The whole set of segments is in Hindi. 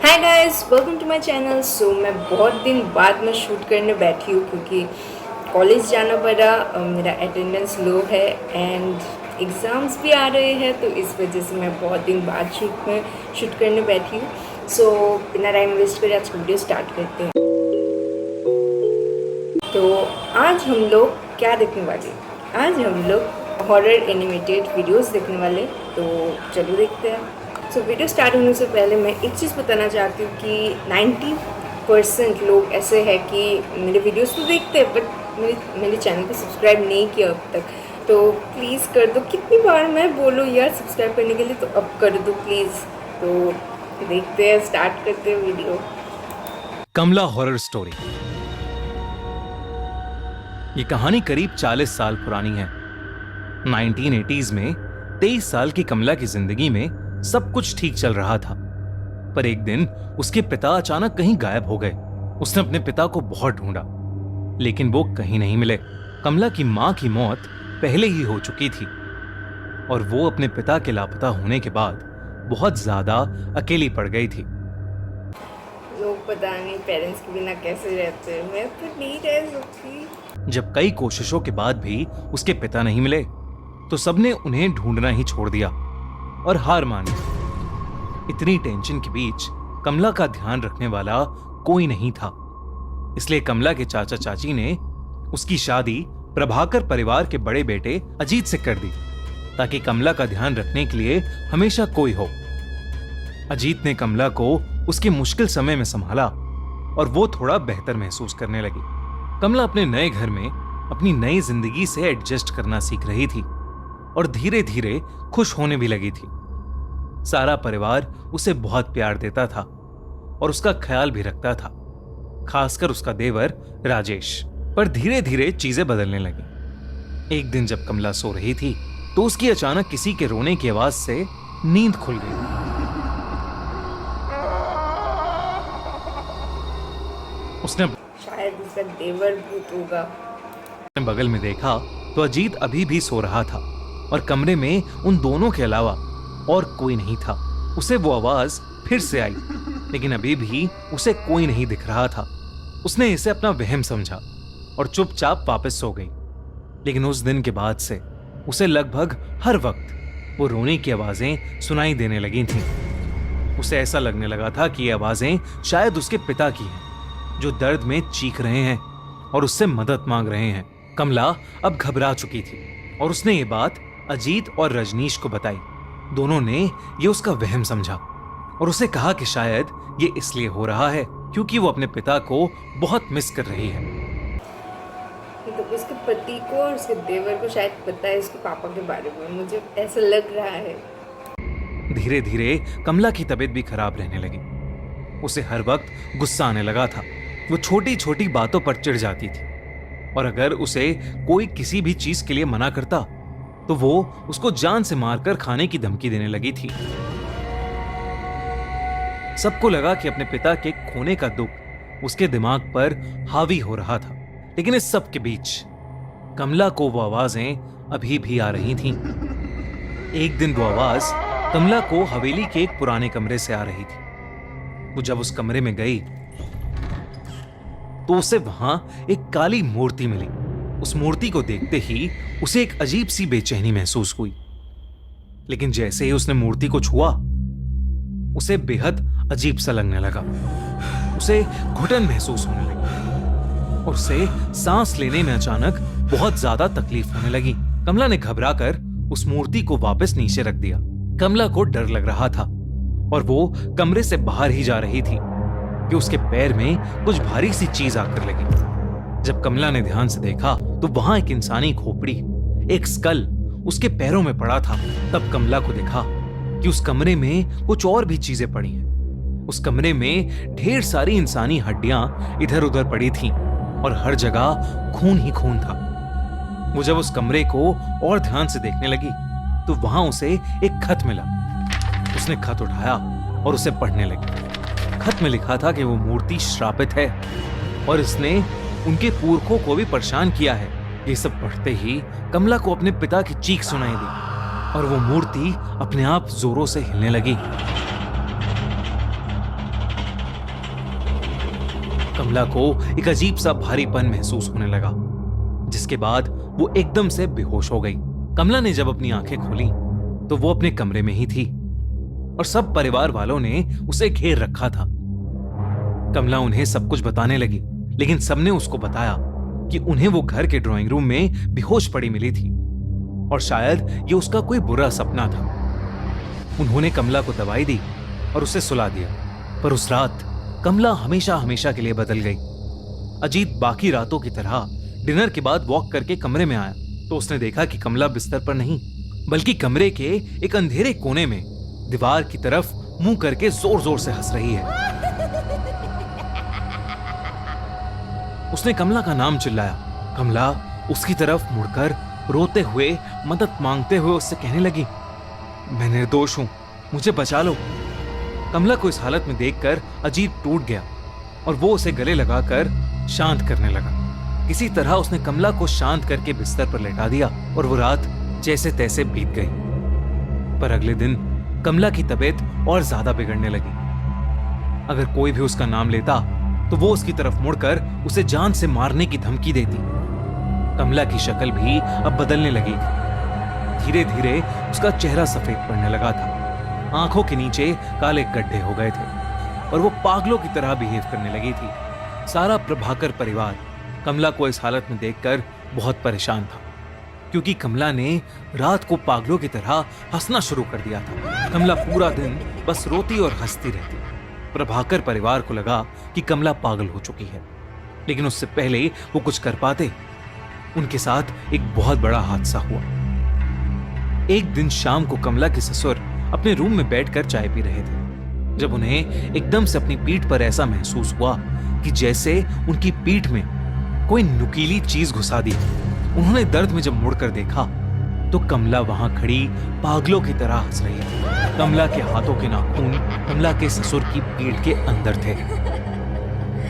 Hi guys, welcome to my channel. So मैं बहुत दिन बाद में शूट करने बैठी हूँ क्योंकि कॉलेज जाना पड़ा। मेरा अटेंडेंस लो है एंड एग्ज़ाम्स भी आ रहे हैं, तो इस वजह से मैं बहुत दिन बाद शूट करने बैठी हूँ। सो बिना टाइम वेस्ट करे आज वीडियो स्टार्ट करते हैं। तो आज हम लोग क्या देखने वाले? आज हम लोग हॉरर एनिमेटेड वीडियोस देखने वाले, तो चलो देखते हैं। सो वीडियो स्टार्ट होने से पहले मैं एक चीज़ बताना चाहती हूँ कि 90% लोग ऐसे हैं कि मेरे वीडियोस तो देखते हैं बट मेरे चैनल को सब्सक्राइब नहीं किया अब तक। तो प्लीज़ कर दो। कितनी बार मैं बोलूँ यार सब्सक्राइब करने के लिए, तो अब कर दो प्लीज़। तो देखते हैं, स्टार्ट करते हैं वीडियो। कमला हॉरर स्टोरी। ये कहानी करीब 40 साल पुरानी है। 1980s में 23 साल की कमला की जिंदगी में सब कुछ ठीक चल रहा था, पर एक दिन उसके पिता अचानक कहीं गायब हो गए। उसने अपने पिता को बहुत ढूंढा, लेकिन वो कहीं नहीं मिले। कमला की मां की मौत पहले ही हो चुकी थी और वो अपने पिता के लापता होने के बाद बहुत ज्यादा अकेली पड़ गई थी। लोग पता नहीं पेरेंट्स के बिना कैसे रहते हैं, मैं तो नहीं रह सकती। जब कई कोशिशों के बाद भी उसके पिता नहीं मिले, तो सबने उन्हें ढूंढना ही छोड़ दिया और हार मान ली। इतनी टेंशन के बीच कमला का ध्यान रखने वाला कोई नहीं था, इसलिए कमला के चाचा चाची ने उसकी शादी प्रभाकर परिवार के बड़े बेटे अजीत से कर दी, ताकि कमला का ध्यान रखने के लिए हमेशा कोई हो। अजीत ने कमला को उसके मुश्किल समय में संभाला और वो थोड़ा बेहतर महसूस करने लगी। कमला अपने नए घर में अपनी नई जिंदगी से एडजस्ट करना सीख रही थी और धीरे धीरे खुश होने भी लगी थी। सारा परिवार उसे बहुत प्यार देता था और उसका ख्याल भी रखता था, खासकर उसका देवर राजेश। पर धीरे धीरे चीजें बदलने लगी। एक दिन जब कमला सो रही थी, तो उसकी अचानक किसी के रोने की आवाज से नींद खुल गई। उसने शायद उसका देवर भूत होगा। बगल में देखा तो अजीत अभी भी सो रहा था और कमरे में उन दोनों के अलावा और कोई नहीं था। उसे वो आवाज फिर से आई, लेकिन अभी भी उसे कोई नहीं दिख रहा था। उसने इसे अपना वहम समझा और चुपचाप वापस सो गई। लेकिन उस दिन के बाद से उसे लगभग हर वक्त वो रोने की आवाजें सुनाई देने लगी थीं। उसे ऐसा लगने लगा था कि ये आवाजें शायद उसके पिता की हैं, जो दर्द में चीख रहे हैं और उससे मदद मांग रहे हैं। कमला अब घबरा चुकी थी और उसने ये बात अजीत और रजनीश को बताई। दोनों ने ये उसका वहम समझा और उसे कहा कि शायद ये इसलिए हो रहा है क्योंकि वो अपने पिता को बहुत मिस कर रही है। तो उसके पति को और उसके देवर को शायद पता है उसके पापा के बारे में, मुझे ऐसा लग रहा है। धीरे धीरे कमला की तबीयत भी खराब रहने लगी। उसे हर वक्त गुस्सा आने लगा था। वो छोटी छोटी बातों पर चिढ़ जाती थी और अगर उसे कोई किसी भी चीज के लिए मना करता तो वो उसको जान से मारकर खाने की धमकी देने लगी थी। सबको लगा कि अपने पिता के खोने का दुख उसके दिमाग पर हावी हो रहा था, लेकिन इस सब के बीच कमला को वो आवाजें अभी भी आ रही थीं। एक दिन वो आवाज कमला को हवेली के एक पुराने कमरे से आ रही थी। वो जब उस कमरे में गई तो उसे वहां एक काली मूर्ति मिली। उस मूर्ति को देखते ही उसे एक अजीब सी बेचैनी महसूस हुई, लेकिन जैसे ही उसने मूर्ति को छुआ उसे बेहद अजीब सा लगने लगा। उसे घुटन महसूस होने लगी और उसे सांस लेने में अचानक बहुत ज्यादा तकलीफ होने लगी। कमला ने घबराकर उस मूर्ति को वापस नीचे रख दिया। कमला को डर लग रहा था और वो कमरे से बाहर ही जा रही थी कि उसके पैर में कुछ भारी सी चीज आकर लगी। जब कमला ने ध्यान से देखा तो वहां एक इंसानी खोपड़ी, एक स्कल उसके पैरों में पड़ा था। तब कमला को देखा कि उस कमरे में कुछ और भी चीजें पड़ी हैं। उस कमरे में ढेर सारी इंसानी हड्डियां इधर उधर पड़ी थीं और हर जगह खून ही खून था। वो जब उस कमरे को और ध्यान से देखने लगी तो वहां उसे एक खत मिला। उसने खत उठाया और उसे पढ़ने लगी। खत में लिखा था कि वो मूर्ति श्रापित है और इसने उनके पुरखों को भी परेशान किया है। ये सब पढ़ते ही कमला को अपने पिता की चीख सुनाई दी और वो मूर्ति अपने आप जोरों से हिलने लगी। कमला को एक अजीब सा भारीपन महसूस होने लगा, जिसके बाद वो एकदम से बेहोश हो गई। कमला ने जब अपनी आंखें खोली तो वो अपने कमरे में ही थी और सब परिवार वालों ने उसे घेर रखा था। कमला उन्हें सब कुछ बताने लगी, लेकिन सबने उसको बताया कि उन्हें वो घर के ड्राइंग रूम में बेहोश पड़ी मिली थी और शायद ये उसका कोई बुरा सपना था। उन्होंने कमला को दवाई दी और उसे सुला दिया, पर उस रात कमला हमेशा हमेशा के लिए बदल गई। अजीत बाकी रातों की तरह डिनर के बाद वॉक करके कमरे में आया तो उसने देखा कि कमला बिस्तर पर नहीं, बल्कि कमरे के एक अंधेरे कोने में दीवार की तरफ मुंह करके जोर जोर से हंस रही है। उसने कमला का नाम चिल्लाया। कमला उसकी तरफ मुड़कर रोते हुए, मदद मांगते हुए उससे कहने लगी, मैं निर्दोष हूं, मुझे बचा लो। कमला को इस हालत में देखकर अजीत टूट गया और वो उसे गले लगाकर शांत करने लगा। किसी तरह उसने कमला को शांत करके बिस्तर पर लेटा दिया और वो रात जैसे तैसे बीत गई। पर अगले दिन कमला की तबीयत और ज्यादा बिगड़ने लगी। अगर कोई भी उसका नाम लेता तो वो उसकी तरफ मुड़कर उसे जान से मारने की धमकी देती। कमला की शक्ल भी अब बदलने लगी थी। धीरे धीरे उसका चेहरा सफेद पड़ने लगा था, आंखों के नीचे काले गड्ढे हो गए थे और वो पागलों की तरह बिहेव करने लगी थी। सारा प्रभाकर परिवार कमला को इस हालत में देखकर बहुत परेशान था, क्योंकि कमला ने रात को पागलों की तरह हंसना शुरू कर दिया था। कमला पूरा दिन बस रोती और हंसती रहती। प्रभाकर परिवार को लगा कि कमला पागल हो चुकी है, लेकिन उससे पहले वो कुछ कर पाते, उनके साथ एक बहुत बड़ा हादसा हुआ। एक दिन शाम को कमला के ससुर अपने रूम में बैठकर चाय पी रहे थे, जब उन्हें एकदम से अपनी पीठ पर ऐसा महसूस हुआ कि जैसे उनकी पीठ में कोई नुकीली चीज घुसा दी। उन्होंने दर्द में जब मुड़कर देखा तो कमला वहां खड़ी पागलों की तरह हंस रही थी। कमला के हाथों के नाखून कमला के ससुर की पीठ के अंदर थे।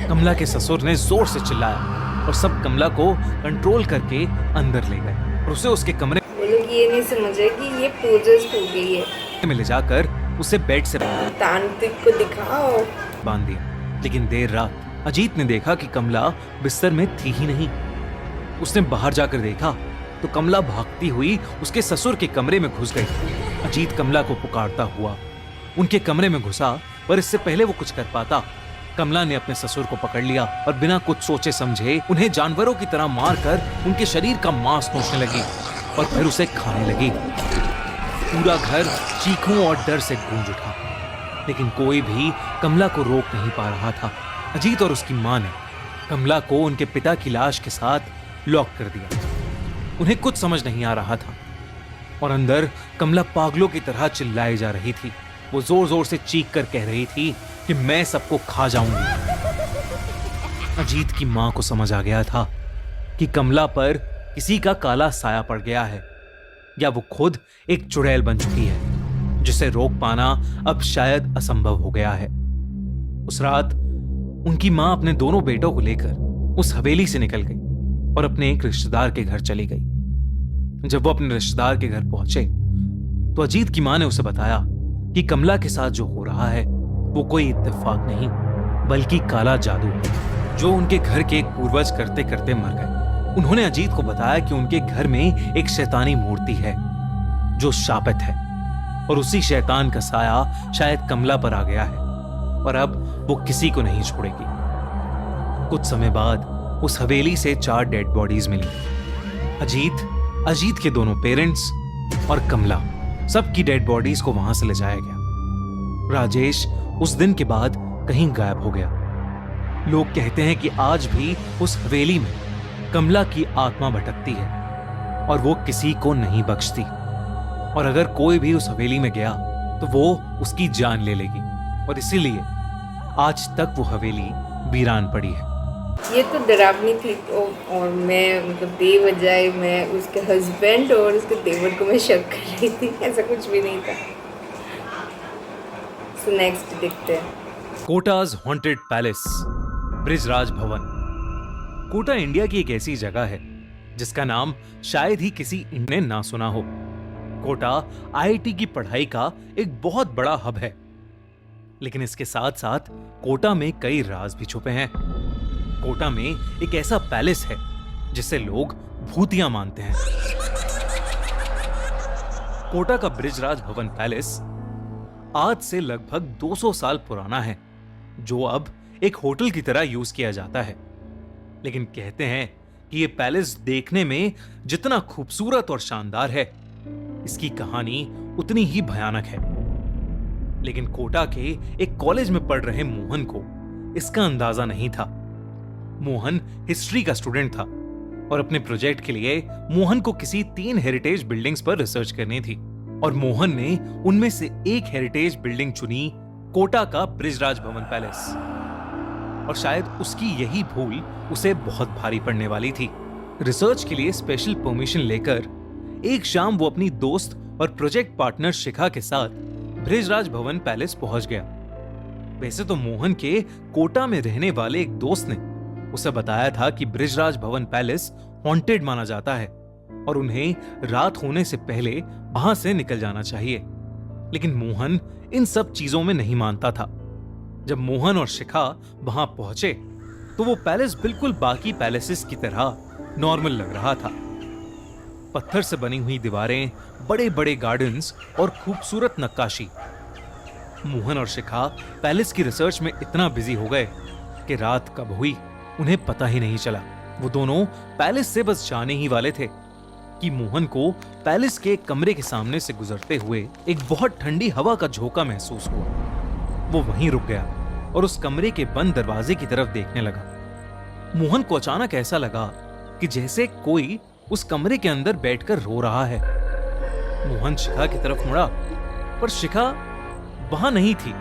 कमला के ससुर ने जोर से चिल्लाया और सब कमला को कंट्रोल करके अंदर ले गए और उसे उसके कमरे ये नहीं समझे कि ये पोजेस हो गई है में ले जाकर उसे बेड से तांत्रिक को दिखाओ बांध दिया। लेकिन देर रात अजीत ने देखा कि कमला बिस्तर में थी ही नहीं। उसने बाहर जाकर देखा तो कमला भागती हुई उसके ससुर के कमरे में घुस गई। अजीत कमला को पुकारता हुआ उनके कमरे में घुसा, पर इससे पहले वो कुछ कर पाता, कमला ने अपने ससुर को पकड़ लिया और बिना कुछ सोचे समझे उन्हें जानवरों की तरह मारकर उनके शरीर का मांस नोचने लगी और फिर उसे खाने लगी। पूरा घर चीखों और डर से गूंज उठा, लेकिन कोई भी कमला को रोक नहीं पा रहा था। अजीत और उसकी मां ने कमला को उनके पिता की लाश के साथ लॉक कर दिया। उन्हें कुछ समझ नहीं आ रहा था और अंदर कमला पागलों की तरह चिल्लाई जा रही थी। वो जोर जोर से चीख कर कह रही थी कि मैं सबको खा जाऊंगी। अजीत की मां को समझ आ गया था कि कमला पर किसी का काला साया पड़ गया है, या वो खुद एक चुड़ैल बन चुकी है, जिसे रोक पाना अब शायद असंभव हो गया है। उस रात उनकी मां अपने दोनों बेटों को लेकर उस हवेली से निकल गई और अपने एक रिश्तेदार के घर चली गई। जब वो अपने रिश्तेदार के घर पहुंचे तो अजीत की मां ने उसे बताया कि कमला के साथ जो हो रहा है वो कोई इत्तेफाक नहीं, बल्कि काला जादू है, जो उनके घर के एक पूर्वज करते करते मर गए। उन्होंने अजीत को बताया कि उनके घर में एक शैतानी मूर्ति है जो शापित है और उसी शैतान का साया शायद कमला पर आ गया है और अब वो किसी को नहीं छोड़ेगी। कुछ समय बाद उस हवेली से 4 डेड बॉडीज मिली। अजीत के दोनों पेरेंट्स और कमला, सबकी डेड बॉडीज को वहां से ले जाया गया। राजेश उस दिन के बाद कहीं गायब हो गया। लोग कहते हैं कि आज भी उस हवेली में कमला की आत्मा भटकती है और वो किसी को नहीं बख्शती, और अगर कोई भी उस हवेली में गया तो वो उसकी जान ले लेगी, और इसीलिए आज तक वो हवेली वीरान पड़ी है। ये तो डरावनी थी और मैं मतलब बेवजह मैं उसके हस्बैंड और उसके देवर को मैं शक कर रही थी, ऐसा कुछ भी नहीं था। सो नेक्स्ट देखते हैं। कोटाज हॉन्टेड पैलेस, ब्रिजराज भवन। कोटा इंडिया की एक ऐसी जगह है जिसका नाम शायद ही किसी इंडियन ने ना सुना हो। कोटा आईआईटी की पढ़ाई का एक बहुत बड़ा हब है, लेकिन इसके साथ साथ कोटा में कई राज भी छुपे हैं। कोटा में एक ऐसा पैलेस है जिसे लोग भूतिया मानते हैं। कोटा का बृजराज भवन पैलेस आज से लगभग 200 साल पुराना है, जो अब एक होटल की तरह यूज किया जाता है। लेकिन कहते हैं कि यह पैलेस देखने में जितना खूबसूरत और शानदार है, इसकी कहानी उतनी ही भयानक है। लेकिन कोटा के एक कॉलेज में पढ़ रहे मोहन को इसका अंदाजा नहीं था। मोहन हिस्ट्री का स्टूडेंट था और अपने प्रोजेक्ट के लिए मोहन को किसी 3 हेरिटेज बिल्डिंग्स पर रिसर्च करनी थी, और मोहन ने उनमें से एक हेरिटेज बिल्डिंग चुनी, कोटा का बृजराज भवन पैलेस। और शायद उसकी यही भूल उसे बहुत भारी पड़ने वाली थी। रिसर्च के लिए स्पेशल परमिशन लेकर एक शाम वो अपनी दोस्त और प्रोजेक्ट पार्टनर शिखा के साथ बृजराज भवन पैलेस पहुंच गया। वैसे तो मोहन के कोटा में रहने वाले एक दोस्त ने उसे बताया था कि बृजराज भवन पैलेस हॉन्टेड माना जाता है और उन्हें रात होने से पहले वहां से निकल जाना चाहिए। लेकिन मोहन इन सब चीजों में नहीं मानता था। जब मोहन और शिखा वहां पहुंचे तो वो पैलेस बिल्कुल बाकी पैलेसेस की तरह नॉर्मल लग रहा था। पत्थर से बनी हुई दीवारें, बड़े बड़े गार्डन्स और खूबसूरत नक्काशी। मोहन और शिखा पैलेस की रिसर्च में इतना बिजी हो गए कि रात कब हुई उन्हें पता ही नहीं चला। वो दोनों पैलेस से बस जाने ही वाले थे कि मोहन को पैलेस के कमरे के सामने से गुजरते हुए एक बहुत ठंडी हवा का झोंका महसूस हुआ। वो वहीं रुक गया और उस कमरे के बंद दरवाजे की तरफ देखने लगा। मोहन को अचानक ऐसा लगा कि जैसे कोई उस कमरे के अंदर बैठकर रो रहा है। मोहन शिखा की तरफ मुड़ा, पर शिखा वहां नहीं थी।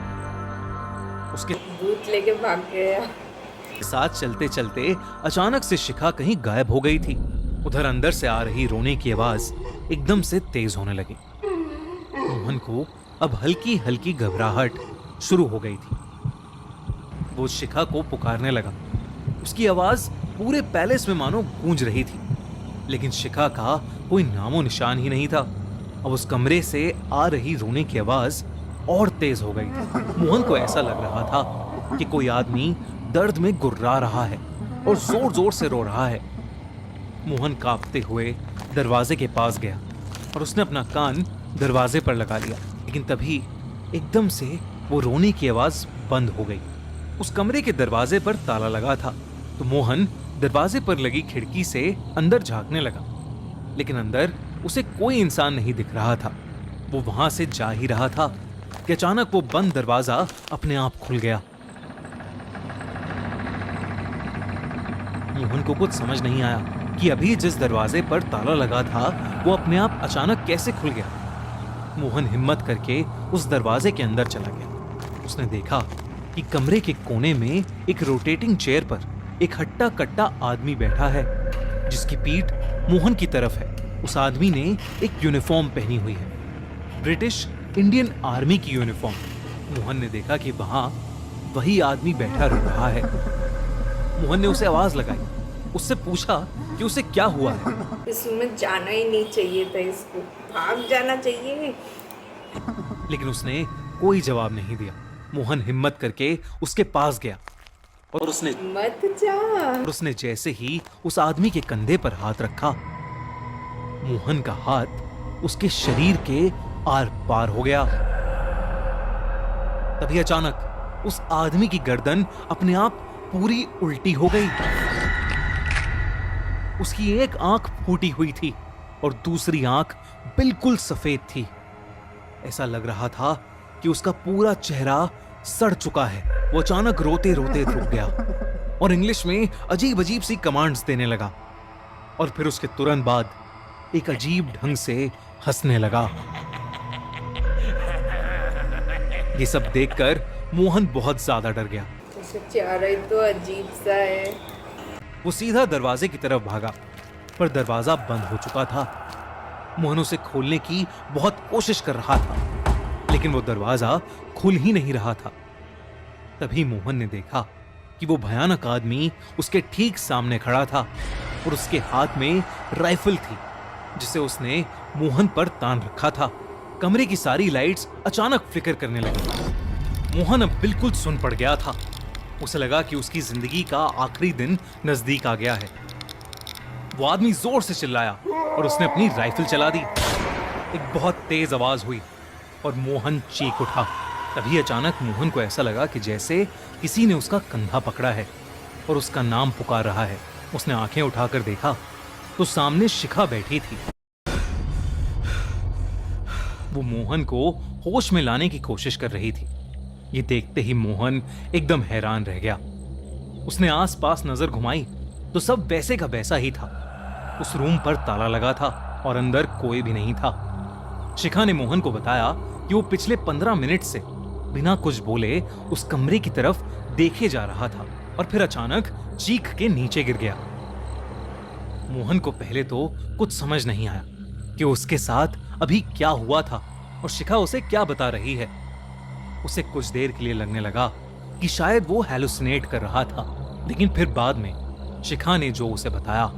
उसके भूत लेके भाग गया। साथ चलते चलते अचानक से शिखा कहीं गायब हो गई थी। उधर अंदर से आ रही रोने की आवाज एकदम से तेज होने लगी। मोहन को अब हल्की हल्की घबराहट शुरू हो गई थी। वो शिखा को पुकारने लगा। उसकी आवाज पूरे पैलेस में मानो गूंज रही थी, लेकिन शिखा का कोई नामो निशान ही नहीं था। अब उस कमरे से आ रही रोने की आवाज और तेज हो गई थी। मोहन को ऐसा लग रहा था कि कोई आदमी दर्द में गुर्रा रहा है और जोर जोर से रो रहा है। मोहन कांपते हुए दरवाजे के पास गया और उसने अपना कान दरवाजे पर लगा लिया। लेकिन तभी एकदम से वो रोने की आवाज बंद हो गई। उस कमरे के दरवाजे पर ताला लगा था, तो मोहन दरवाजे पर लगी खिड़की से अंदर झांकने लगा, लेकिन अंदर उसे कोई इंसान नहीं दिख रहा था। वो वहां से जा ही रहा था कि अचानक वो बंद दरवाजा अपने आप खुल गया। मोहन को कुछ समझ नहीं आया कि अभी जिस दरवाजे पर ताला लगा था वो अपने आप अचानक कैसे खुल गया। मोहन हिम्मत करके उस दरवाजे के अंदर चला गया। उसने देखा कि कमरे के कोने में एक रोटेटिंग चेयर पर एक हट्टा कट्टा आदमी बैठा है, जिसकी पीठ मोहन की तरफ है। उस आदमी ने एक यूनिफॉर्म पहनी हुई है, ब्रिटिश इंडियन आर्मी की यूनिफॉर्म। मोहन ने देखा कि वहां वही आदमी बैठा रो रहा है। मोहन ने उसे आवाज लगाई, उससे पूछा कि उसे क्या हुआ है। इसमें जाना ही नहीं चाहिए था, इसको भाग जाना चाहिए। लेकिन उसने कोई जवाब नहीं दिया। मोहन हिम्मत करके उसके पास गया और मत जा। उसने जैसे ही उस आदमी के कंधे पर हाथ रखा, मोहन का हाथ उसके शरीर के आर पार हो गया। तभी अचानक उस आदमी की गर्दन अपने आप पूरी उल्टी हो गई। उसकी एक आंख फूटी हुई थी और दूसरी आंख बिल्कुल सफेद थी। ऐसा लग रहा था कि उसका पूरा चेहरा सड़ चुका है। वो अचानक रोते रोते रुक गया और इंग्लिश में अजीब अजीब सी कमांड्स देने लगा, और फिर उसके तुरंत बाद एक अजीब ढंग से हंसने लगा। ये सब देखकर मोहन बहुत ज्यादा डर गया। चेहरा ही तो अजीब सा है। वो सीधा दरवाजे की तरफ भागा, पर दरवाजा बंद हो चुका था। मोहन उसे खोलने की बहुत कोशिश कर रहा था, लेकिन वो दरवाजा खुल ही नहीं रहा था। तभी मोहन ने देखा कि वो भयानक आदमी उसके ठीक सामने खड़ा था और उसके हाथ में राइफल थी, जिसे उसने मोहन पर तान रखा था। कमरे की सारी लाइट्स अचानक फ्लिकर करने लगी। मोहन अब बिल्कुल सुन पड़ गया था। उसे लगा कि उसकी जिंदगी का आखिरी दिन नजदीक आ गया है। वो आदमी जोर से चिल्लाया और उसने अपनी राइफल चला दी। एक बहुत तेज आवाज हुई और मोहन चीख उठा। तभी अचानक मोहन को ऐसा लगा कि जैसे किसी ने उसका कंधा पकड़ा है और उसका नाम पुकार रहा है। उसने आंखें उठाकर देखा तो सामने शिखा बैठी थी। वो मोहन को होश में लाने की कोशिश कर रही थी। ये देखते ही मोहन एकदम हैरान रह गया। उसने आसपास नजर घुमाई तो सब वैसे का वैसा ही था। उस रूम पर ताला लगा था और अंदर कोई भी नहीं था। शिखा ने मोहन को बताया कि वो पिछले 15 मिनट से बिना कुछ बोले उस कमरे की तरफ देखे जा रहा था और फिर अचानक चीख के नीचे गिर गया। मोहन को पहले तो कुछ समझ नहीं आया कि उसके साथ अभी क्या हुआ था और शिखा उसे क्या बता रही है। उसे कुछ देर के लिए लगने लगा कि शायद वो हैलुसिनेट कर रहा था, लेकिन फिर बाद में शिखा ने जो उसे बताया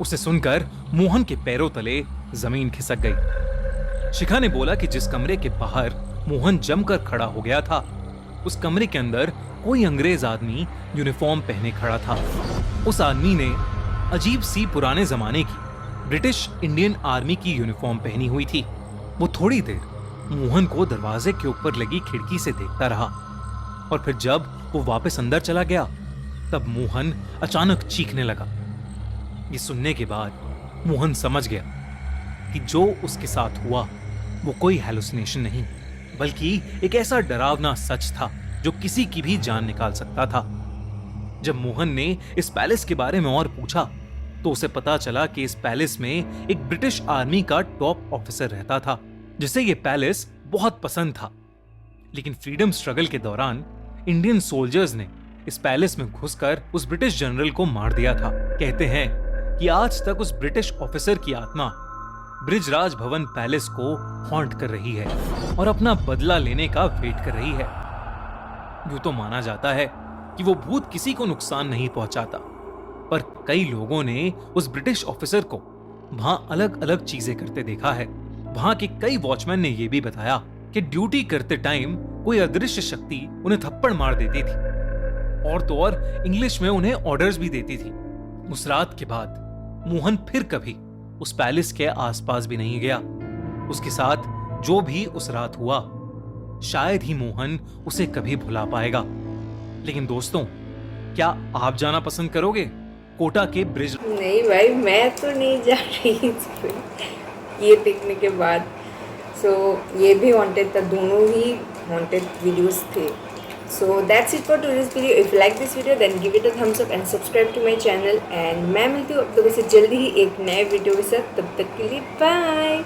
उसे सुनकर मोहन के पैरों तले जमीन खिसक गई। शिखा ने बोला कि जिस कमरे के बाहर मोहन जमकर खड़ा हो गया था, उस कमरे के अंदर कोई अंग्रेज आदमी यूनिफॉर्म पहने खड़ा था। उस आदमी ने अजीब सी पुराने जमाने की ब्रिटिश इंडियन आर्मी की यूनिफॉर्म पहनी हुई थी। वो थोड़ी देर मोहन को दरवाजे के ऊपर लगी खिड़की से देखता रहा और फिर जब वो वापस अंदर चला गया तब मोहन अचानक चीखने लगा। ये सुनने के बाद मोहन समझ गया कि जो उसके साथ हुआ वो कोई हैलुसिनेशन नहीं, बल्कि एक ऐसा डरावना सच था जो किसी की भी जान निकाल सकता था। जब मोहन ने इस पैलेस के बारे में और पूछा तो उसे पता चला कि इस पैलेस में एक ब्रिटिश आर्मी का टॉप ऑफिसर रहता था जिसे ये पैलेस बहुत पसंद था। लेकिन फ्रीडम स्ट्रगल के दौरान इंडियन सोल्जर्स ने इस पैलेस में घुसकर उस ब्रिटिश जनरल को मार दिया था। कहते हैं कि आज तक उस ब्रिटिश ऑफिसर की आत्मा ब्रिजराज भवन पैलेस को हॉन्ट कर रही है और अपना बदला लेने का वेट कर रही है। यूं तो माना जाता है कि वो भूत किसी को नुकसान नहीं पहुंचाता, पर कई लोगों ने उस ब्रिटिश ऑफिसर को वहां अलग अलग चीजें करते देखा है। वहां के कई वॉचमैन ने यह भी बताया कि ड्यूटी करते टाइम कोई अदृश्य शक्ति उन्हें थप्पड़ मार देती थी और तो और इंग्लिश में उन्हें ऑर्डर्स भी देती थी। उस रात के बाद मोहन फिर कभी उस पैलेस के आसपास भी नहीं गया। उसके साथ जो भी उस रात हुआ शायद ही मोहन उसे कभी भुला पाएगा। लेकिन दोस्तों, क्या आप जाना पसंद करोगे कोटा के ब्रिज? नहीं भाई, मैं तो नहीं जा रही इस पे ये देखने के बाद। सो ये भी हॉन्टेड था, दोनों ही हॉन्टेड वीडियोस थे। So that's it for today's video. If you like this video then give it a thumbs up and subscribe to my channel. And मैं मिलती हूँ आप लोगों से जल्दी ही एक नए वीडियो के साथ। तब तक के लिए बाय।